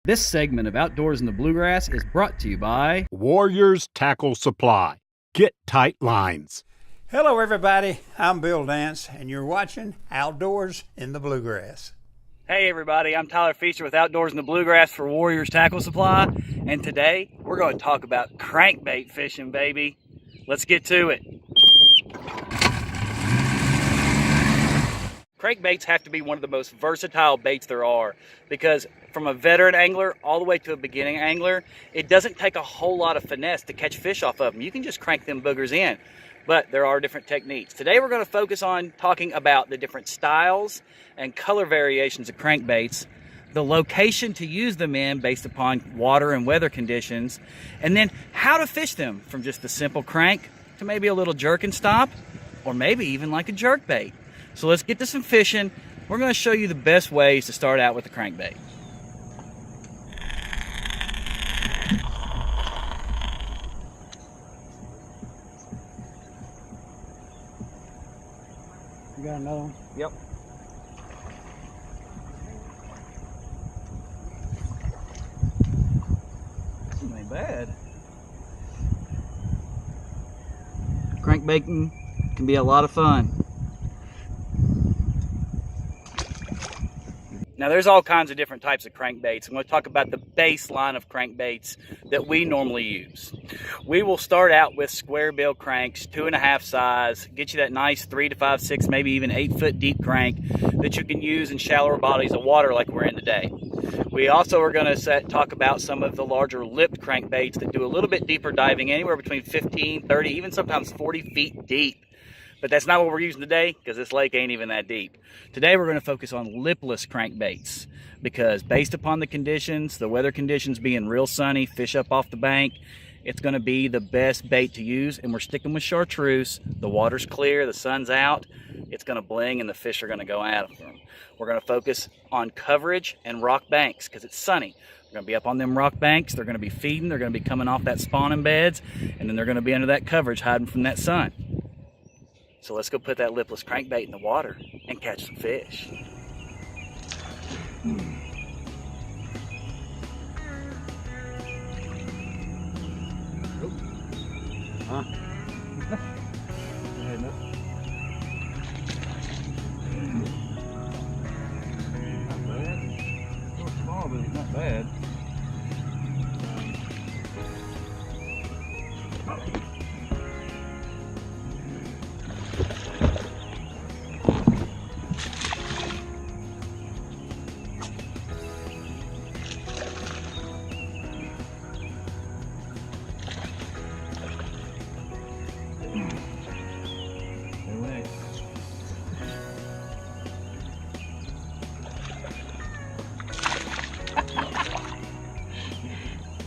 This segment of Outdoors in the Bluegrass is brought to you by Warriors Tackle Supply. Get tight lines. Hello everybody, I'm Bill Dance and you're watching Outdoors in the Bluegrass. Hey everybody, I'm Tyler Feaster with Outdoors in the Bluegrass for Warriors Tackle Supply, and today we're going to talk about crankbait fishing, baby. Let's get to it. Crankbaits have to be one of the most versatile baits there are, because from a veteran angler all the way to a beginning angler, it doesn't take a whole lot of finesse to catch fish off of them. You can just crank them boogers in, but there are different techniques. Today we're going to focus on talking about the different styles and color variations of crankbaits, the location to use them in based upon water and weather conditions, and then how to fish them from just a simple crank to maybe a little jerk and stop, or maybe even like a jerk bait. So let's get to some fishing. We're going to show you the best ways to start out with the crankbait. You got another one? Yep. This ain't bad. Crankbaiting can be a lot of fun. Now there's all kinds of different types of crankbaits. I'm going to talk about the base line of crankbaits that we normally use. We will start out with square bill cranks, 2.5 size, get you that nice 3 to 5, 6, maybe even 8 foot deep crank that you can use in shallower bodies of water like we're in today. We also are going to talk about some of the larger lipped crankbaits that do a little bit deeper diving, anywhere between 15, 30, even sometimes 40 feet deep. But that's not what we're using today, because this lake ain't even that deep. Today we're going to focus on lipless crankbaits, because based upon the conditions, the weather conditions being real sunny, fish up off the bank, it's going to be the best bait to use. And we're sticking with chartreuse. The water's clear, the sun's out, it's going to bling, and the fish are going to go at them. We're going to focus on coverage and rock banks, because it's sunny. They're going to be up on them rock banks, they're going to be feeding, they're going to be coming off that spawning beds, and then they're going to be under that coverage hiding from that sun. So let's go put that lipless crankbait in the water and catch some fish. Huh? Not bad. A little small, but it's not bad.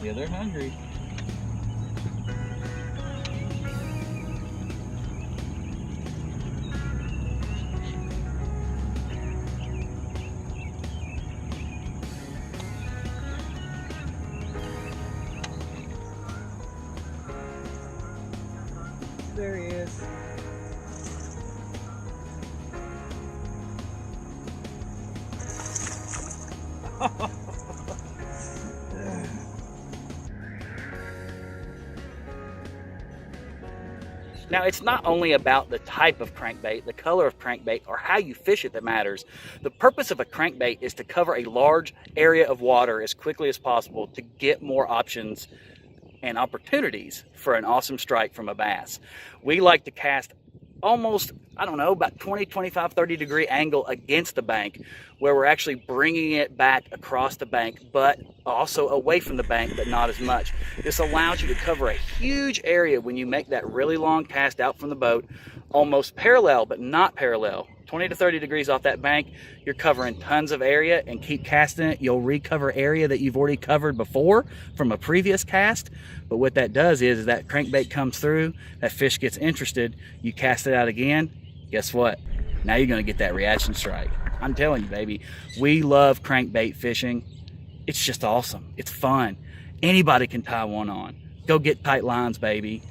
Yeah, they're hungry. There he is. Now, it's not only about the type of crankbait, the color of crankbait, or how you fish it that matters. The purpose of a crankbait is to cover a large area of water as quickly as possible to get more options and opportunities for an awesome strike from a bass. We like to cast almost, I don't know, about 20, 25, 30 degree angle against the bank, where we're actually bringing it back across the bank, but also away from the bank, but not as much. This allows you to cover a huge area when you make that really long cast out from the boat, almost parallel, but not parallel. 20 to 30 degrees off that bank, you're covering tons of area, and keep casting it. You'll recover area that you've already covered before from a previous cast. But what that does is that crankbait comes through, that fish gets interested, you cast it out again, guess what? Now you're gonna get that reaction strike. I'm telling you, baby, we love crankbait fishing. It's just awesome. It's fun. Anybody can tie one on. Go get tight lines, baby.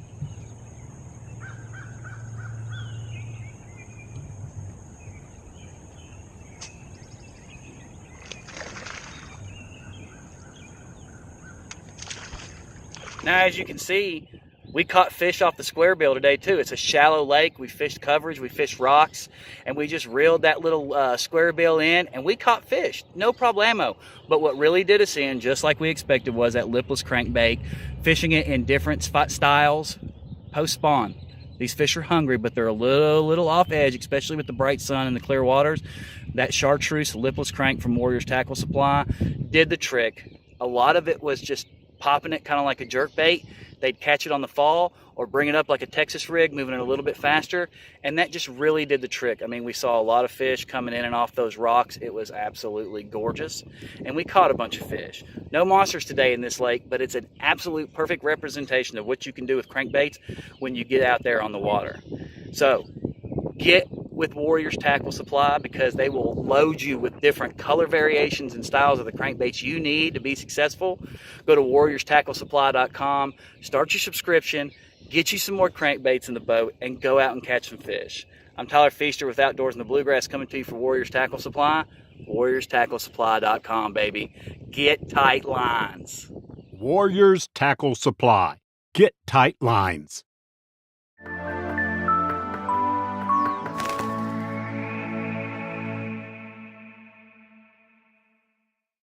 Now, as you can see, we caught fish off the square bill today too. It's a shallow lake. We fished coverage, we fished rocks, and we just reeled that little square bill in, and we caught fish, no problemo. But what really did us in, just like we expected, was that lipless crankbait, fishing it in different styles post-spawn. These fish are hungry, but they're a little off edge, especially with the bright sun and the clear waters. That chartreuse lipless crank from Warriors Tackle Supply did the trick. A lot of it was just popping it kind of like a jerk bait. They'd catch it on the fall or bring it up like a Texas rig, moving it a little bit faster, and that just really did the trick. I mean, we saw a lot of fish coming in and off those rocks. It was absolutely gorgeous, and we caught a bunch of fish. No monsters today in this lake, but it's an absolute perfect representation of what you can do with crankbaits when you get out there on the water. So get with Warriors Tackle Supply, because they will load you with different color variations and styles of the crankbaits you need to be successful. Go to warriorstacklesupply.com, start your subscription, get you some more crankbaits in the boat, and go out and catch some fish. I'm Tyler Feaster with Outdoors in the Bluegrass, coming to you for Warriors Tackle Supply. warriorstacklesupply.com, baby. Get tight lines. Warriors Tackle Supply. Get tight lines.